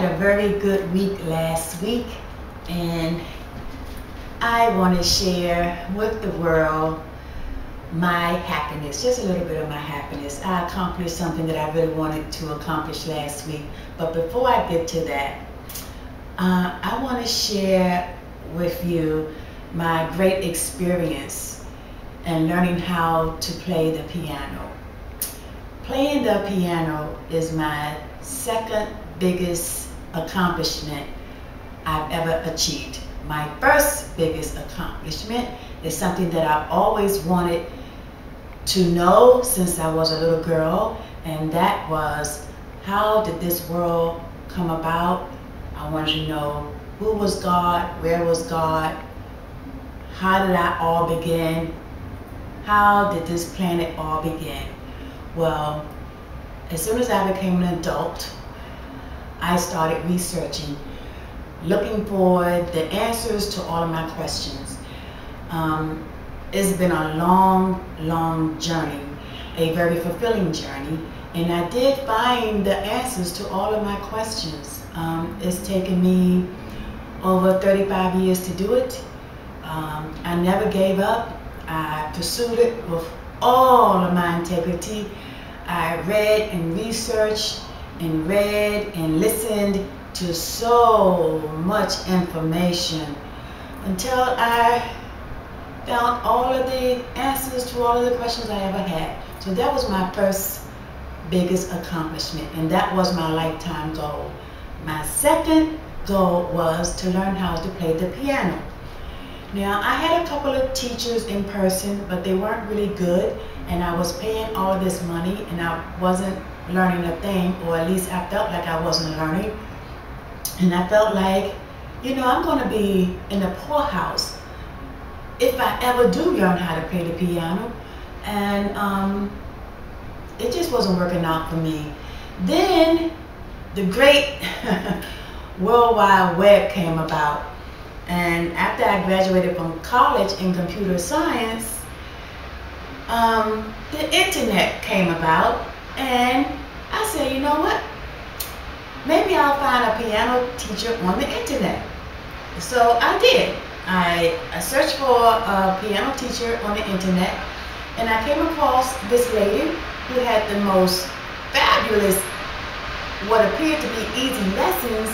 had a very good week last week, and I want to share with the world my happiness, just a little bit of my happiness. I accomplished something that I really wanted to accomplish last week, but before I get to that, I want to share with you my great experience in learning how to play the piano. Playing the piano is my second biggest accomplishment I've ever achieved. My first biggest accomplishment is something that I've always wanted to know since I was a little girl, and that was, how did this world come about? I wanted to know, who was God? Where was God? How did I all begin? How did this planet all begin? Well, as soon as I became an adult, I started researching, looking for the answers to all of my questions. It's been a long journey, a very fulfilling journey, and I did find the answers to all of my questions. It's taken me over 35 years to do it. I never gave up. I pursued it with all of my integrity. I read and researched and read and listened to so much information until I found all of the answers to all of the questions I ever had. So that was my first biggest accomplishment, and that was my lifetime goal. My second goal was to learn how to play the piano. Now, I had a couple of teachers in person, but they weren't really good, and I was paying all of this money and I wasn't learning a thing, or at least I felt like I wasn't learning. And I felt like, you know, I'm going to be in the poorhouse if I ever do learn how to play the piano. And it just wasn't working out for me. Then the great World Wide Web came about. And after I graduated from college in computer science, the internet came about, and I said, you know what? Maybe I'll find a piano teacher on the internet. So I did. I searched for a piano teacher on the internet, and I came across this lady who had the most fabulous, what appeared to be easy lessons,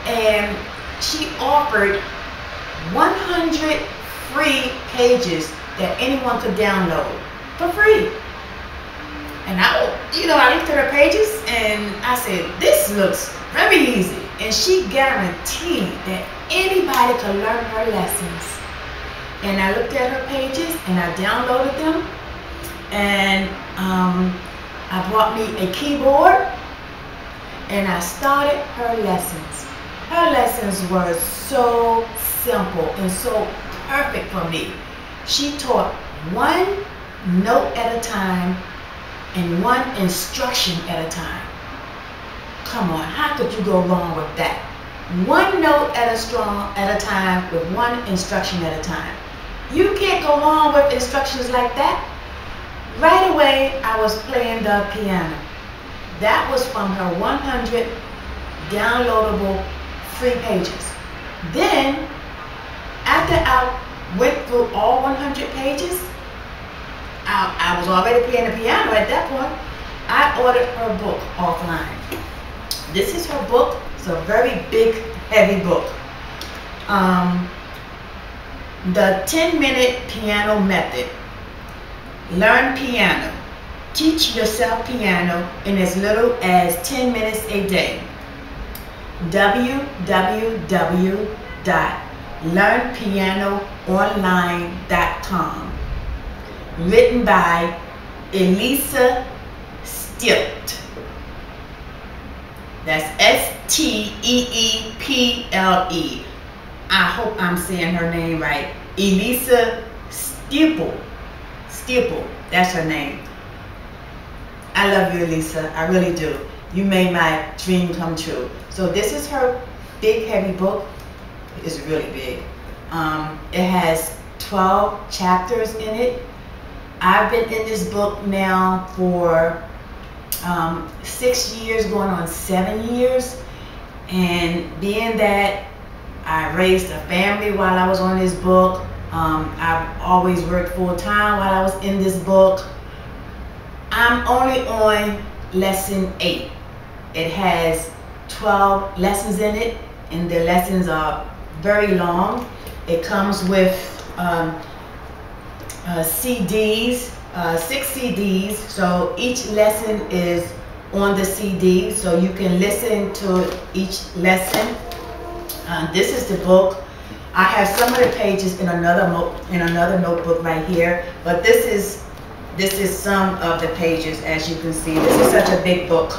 and she offered 100 free pages that anyone could download for free. And I looked at her pages and I said, this looks very easy. And she guaranteed that anybody could learn her lessons. And I looked at her pages and I downloaded them. And I brought me a keyboard and I started her lessons. Her lessons were so simple and so perfect for me. She taught one note at a time and one instruction at a time. Come on, how could you go wrong with that? One note at a time with one instruction at a time. You can't go wrong with instructions like that. Right away, I was playing the piano. That was from her 100 downloadable free pages. Then, after I went through all 100 pages, I was already playing the piano at that point. I ordered her book offline. This is her book. It's a very big, heavy book. The 10-minute piano method. Learn piano. Teach yourself piano in as little as 10 minutes a day. www.learnpianoonline.com. Written by Eliza Steeple. That's S-T-E-E-P-L-E. I hope I'm saying her name right. Eliza Steeple. Steeple, that's her name. I love you, Eliza. I really do. You made my dream come true. So this is her big, heavy book. It's really big. It has 12 chapters in it. I've been in this book now for 6 years, going on 7 years. And being that I raised a family while I was on this book, I've always worked full time while I was in this book. I'm only on lesson 8. It has 12 lessons in it, and the lessons are very long. It comes with CDs, 6 CDs, so each lesson is on the CD, so you can listen to each lesson. This is the book. I have some of the pages in another notebook right here, but this is some of the pages. As you can see, this is such a big book.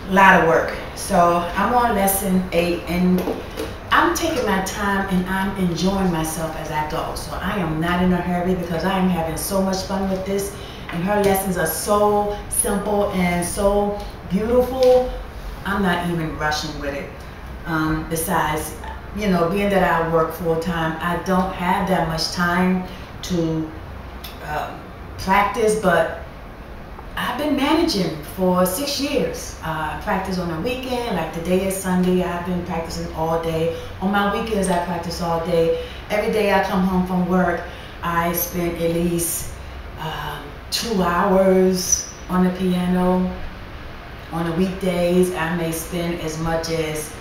Lot of work. So I'm on lesson 8, and I'm taking my time and I'm enjoying myself as I go. So I am not in a hurry because I am having so much fun with this, and her lessons are so simple and so beautiful. I'm not even rushing with it. Besides, you know, being that I work full time, I don't have that much time to practice, but I've been managing for 6 years. Practice on the weekend, like today is Sunday, I've been practicing all day. On my weekends, I practice all day. Every day I come home from work, I spend at least 2 hours on the piano. On the weekdays, I may spend as much as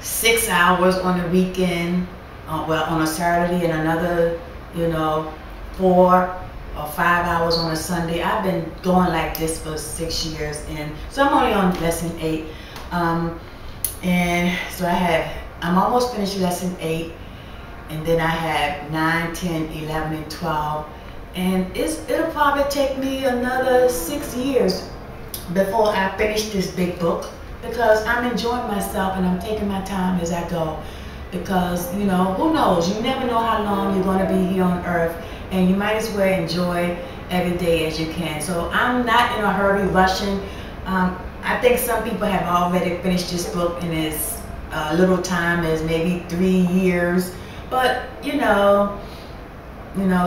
6 hours on the weekend, well, on a Saturday, and another, you know, 4 or 5 hours on a Sunday. I've been going like this for 6 years, and so I'm only on lesson 8. And so I'm almost finished lesson 8, and then I have 9, 10, 11, and 12. And it'll probably take me another 6 years before I finish this big book, because I'm enjoying myself and I'm taking my time as I go. Because, you know, who knows? You never know how long you're going to be here on earth, and you might as well enjoy every day as you can. So I'm not in a hurry rushing. I think some people have already finished this book in as little time as maybe 3 years, but you know,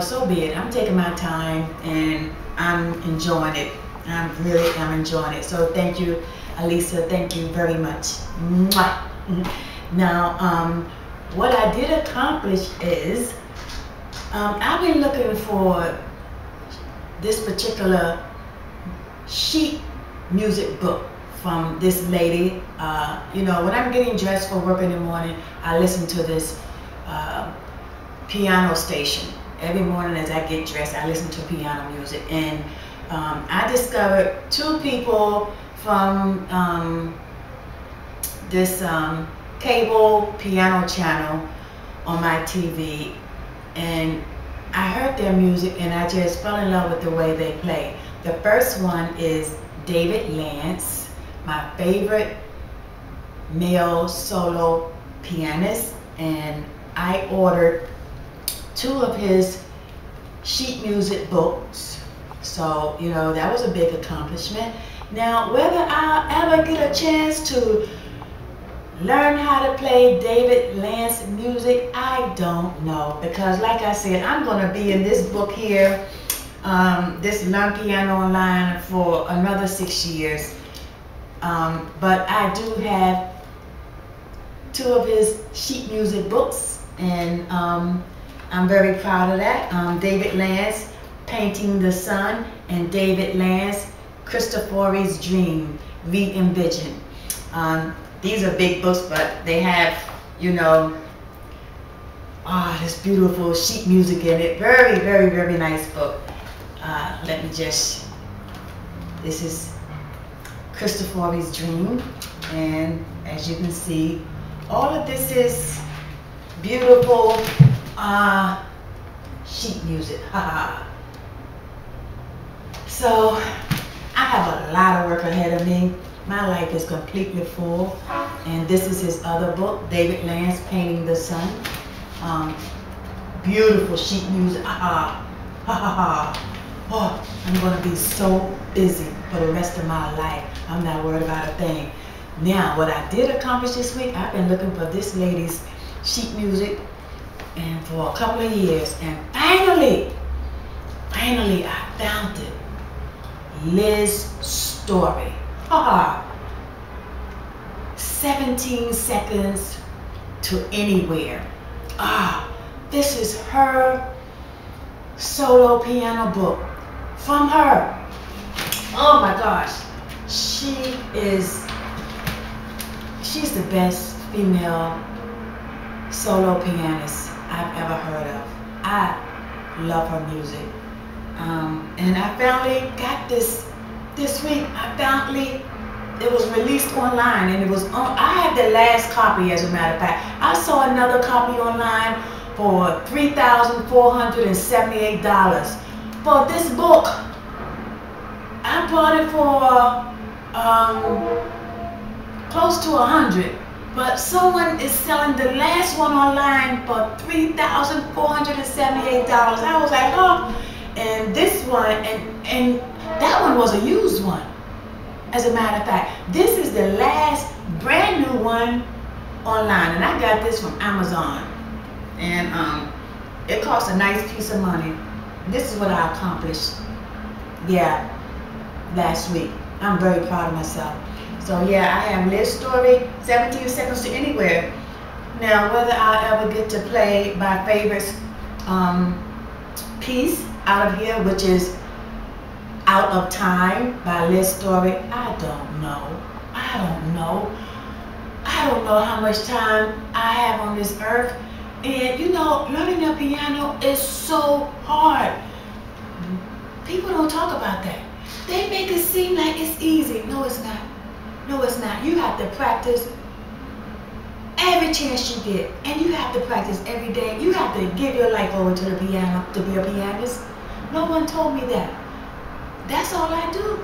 so be it. I'm taking my time and I'm enjoying it. I'm enjoying it. So thank you, Eliza. Thank you very much. Mwah. Now, what I did accomplish is I've been looking for this particular sheet music book from this lady. You know, when I'm getting dressed for work in the morning, I listen to this piano station. Every morning as I get dressed, I listen to piano music. And I discovered 2 people from this cable piano channel on my TV, and I heard their music and I just fell in love with the way they play. The first one is David Lance, my favorite male solo pianist, and I ordered 2 of his sheet music books. So, you know, that was a big accomplishment. Now, whether I'll ever get a chance to learn how to play David Lance music, I don't know. Because like I said, I'm going to be in this book here, this Learn Piano Online, for another 6 years. But I do have 2 of his sheet music books, and I'm very proud of that. David Lance, Painting the Sun, and David Lance, Cristofori's Dream, Re-Envision. These are big books, but they have, you know, this beautiful sheet music in it. Very, very, very nice book. Let me just, this is Cristofori's Dream, and as you can see, all of this is beautiful sheet music. So I have a lot of work ahead of me. My life is completely full, and this is his other book, David Lance, Painting the Sun. Beautiful sheet music. Oh, I'm going to be so busy for the rest of my life. I'm not worried about a thing. Now, what I did accomplish this week, I've been looking for this lady's sheet music and for a couple of years, and finally I found it. Liz Story. hard. 17 seconds to anywhere. This is her solo piano book from her. Oh my gosh. She's the best female solo pianist I've ever heard of. I love her music. And I finally got this week. It was released online, and it was on. I had the last copy, as a matter of fact. I saw another copy online for $3,478 for this book. I bought it for close to $100, but someone is selling the last one online for $3,478. I was like, oh. And this one, and that one was a used one. As a matter of fact, this is the last brand new one online, and I got this from Amazon, and it cost a nice piece of money. This is what I accomplished, last week. I'm very proud of myself. So I have Liz's story, 17 seconds to anywhere. Now, whether I'll ever get to play my favorite piece out of here, which is Out of Time by Liz's story, I don't know. I don't know how much time I have on this earth. And learning the piano is so hard. People don't talk about that. They make it seem like it's easy. No, it's not. No, it's not. You have to practice every chance you get. And you have to practice every day. You have to give your life over to the piano to be a pianist. No one told me that. That's all I do.